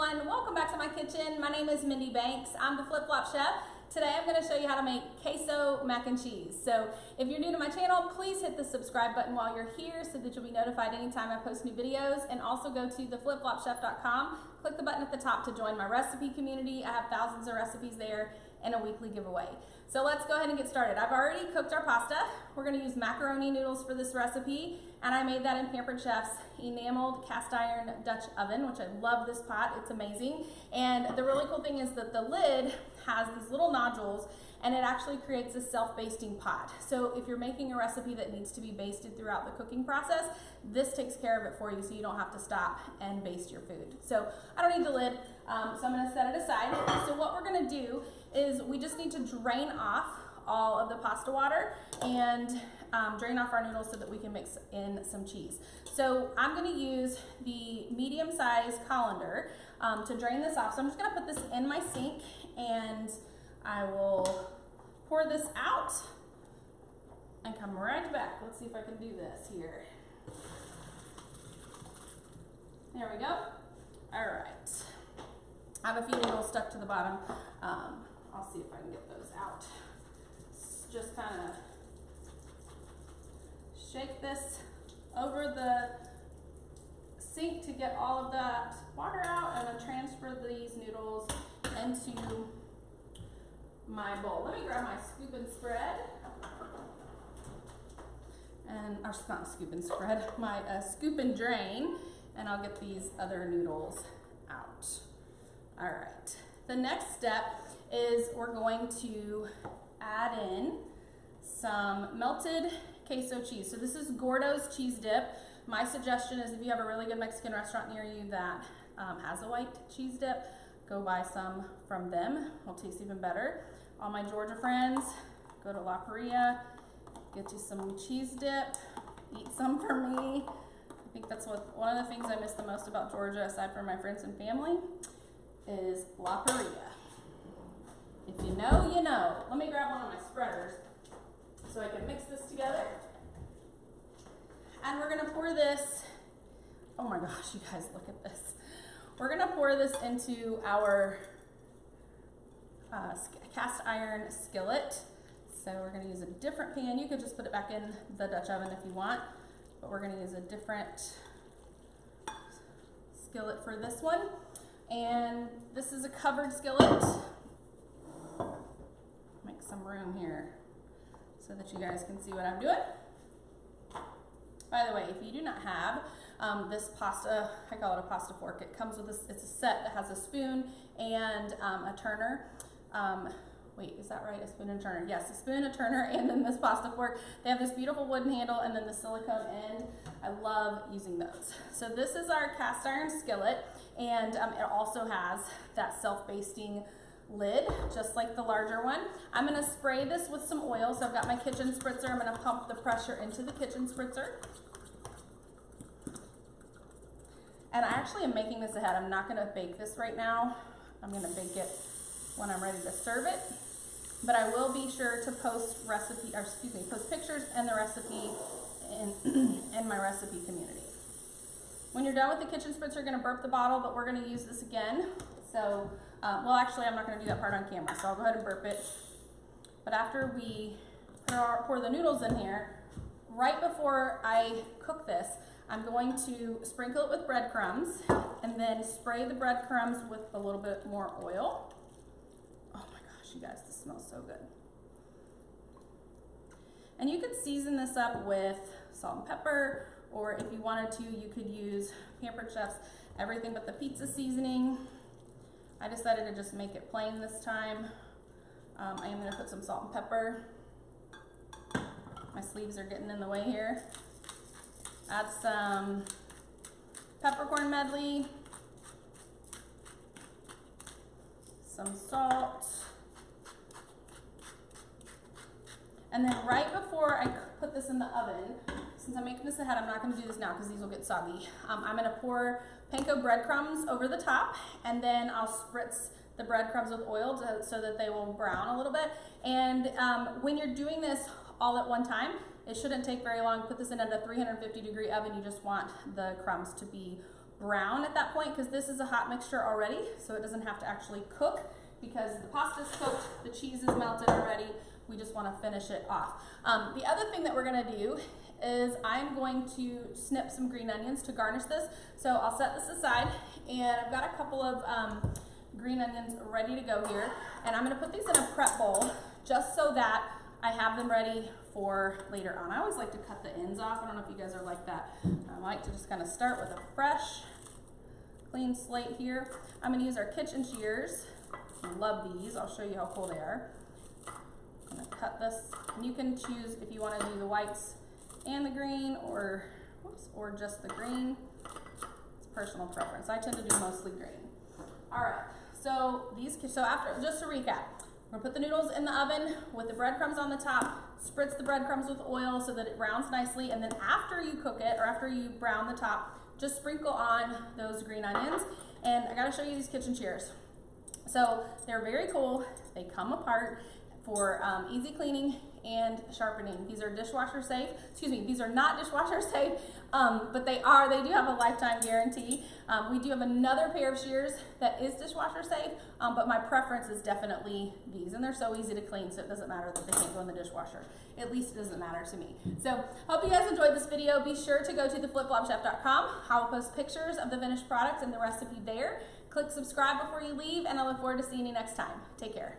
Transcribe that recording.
everyone, welcome back to my kitchen. My name is Mindy Banks. I'm the Flip Flop Chef. Today I'm going to show you how to make queso mac and cheese. So if you're new to my channel, please hit the subscribe button while you're here so that you'll be notified anytime I post new videos, and also go to theflipflopchef.com. Click the button at the top to join my recipe community. I have thousands of recipes there and a weekly giveaway. So let's go ahead and get started. I've already cooked our pasta. We're going to use macaroni noodles for this recipe, and I made that in Pampered Chef's Enameled cast iron Dutch oven, which I love this pot. It's amazing. And the really cool thing is that the lid has these little nodules, and it actually creates a self-basting pot. So if you're making a recipe that needs to be basted throughout the cooking process, this takes care of it for you so you don't have to stop and baste your food. So I don't need the lid, so I'm gonna set it aside. So what we're gonna do is we just need to drain off all of the pasta water and drain off our noodles so that we can mix in some cheese. So I'm gonna use the medium-sized colander to drain this off. So I'm just gonna put this in my sink and I will pour this out and come right back. Let's see if I can do this here. There we go. All right. I have a few noodles stuck to the bottom. I'll see if I can get those out. Just kind of shake this over the sink to get all of that water out, and then transfer these noodles into my bowl. Let me grab my scoop and spread. And, or not scoop and spread, my scoop and drain, and I'll get these other noodles out. All right, the next step is we're going to add in some melted queso cheese. So this is Gordo's cheese dip. My suggestion is if you have a really good Mexican restaurant near you that has a white cheese dip, go buy some from them. It'll taste even better. All my Georgia friends, go to La Paria, get you some cheese dip, eat some for me. I think that's one of the things I miss the most about Georgia, aside from my friends and family, is La Paria. If you know, you know. Let me grab one of my spreaders so I can mix this together. And we're gonna pour this, oh my gosh, you guys, look at this. We're gonna pour this into our cast iron skillet. So we're gonna use a different pan. You could just put it back in the Dutch oven if you want, but we're gonna use a different skillet for this one. And this is a covered skillet. Make some room here so that you guys can see what I'm doing. By the way, if you do not have this pasta, I call it a pasta fork. It comes with this, it's a set that has a spoon and a turner. Wait, is that right? A spoon and a turner. Yes, a spoon, a turner, and then this pasta fork. They have this beautiful wooden handle and then the silicone end. I love using those. So this is our cast iron skillet, and it also has that self-basting lid, just like the larger one. I'm gonna spray this with some oil. So I've got my kitchen spritzer. I'm gonna pump the pressure into the kitchen spritzer. And I actually am making this ahead. I'm not gonna bake this right now. I'm gonna bake it when I'm ready to serve it. But I will be sure to post post pictures and the recipe in my recipe community. When you're done with the kitchen spritzer, you're gonna burp the bottle, but we're gonna use this again. So, well, actually, I'm not gonna do that part on camera, so I'll go ahead and burp it. But after we pour the noodles in here, right before I cook this, I'm going to sprinkle it with breadcrumbs and then spray the breadcrumbs with a little bit more oil. Oh my gosh, you guys, this smells so good. And you could season this up with salt and pepper, or if you wanted to, you could use Pampered Chef's everything but the pizza seasoning. I decided to just make it plain this time. I am gonna put some salt and pepper. My sleeves are getting in the way here. Add some peppercorn medley, some salt, and then right before I put this in the oven, since I'm making this ahead, I'm not going to do this now because these will get soggy. I'm going to pour panko breadcrumbs over the top, and then I'll spritz the breadcrumbs with oil so that they will brown a little bit. And when you're doing this all at one time, it shouldn't take very long. Put this in at a 350-degree oven. You just want the crumbs to be brown at that point, because this is a hot mixture already, so it doesn't have to actually cook because the pasta's cooked, the cheese is melted already. We just want to finish it off. The other thing that we're going to do is I'm going to snip some green onions to garnish this. So I'll set this aside, and I've got a couple of green onions ready to go here, and I'm going to put these in a prep bowl just so that I have them ready for later on. I always like to cut the ends off. I don't know if you guys are like that. I like to just kind of start with a fresh, clean slate here. I'm going to use our kitchen shears. I love these. I'll show you how cool they are. I'm going to cut this, and you can choose if you want to do the whites and the green, or just the green. It's personal preference. I tend to do mostly green. All right. So after, just to recap, we're gonna put the noodles in the oven with the breadcrumbs on the top, spritz the breadcrumbs with oil so that it browns nicely, and then after you cook it, or after you brown the top, just sprinkle on those green onions. And I gotta show you these kitchen shears. So they're very cool. They come apart for easy cleaning and sharpening. These are dishwasher safe. Excuse me, these are not dishwasher safe, but they do have a lifetime guarantee. We do have another pair of shears that is dishwasher safe, but my preference is definitely these, and they're so easy to clean, so it doesn't matter that they can't go in the dishwasher. At least it doesn't matter to me. So hope you guys enjoyed this video. Be sure to go to theflipflopchef.com. I will post pictures of the finished product and the recipe there. Click subscribe before you leave, and I look forward to seeing you next time. Take care.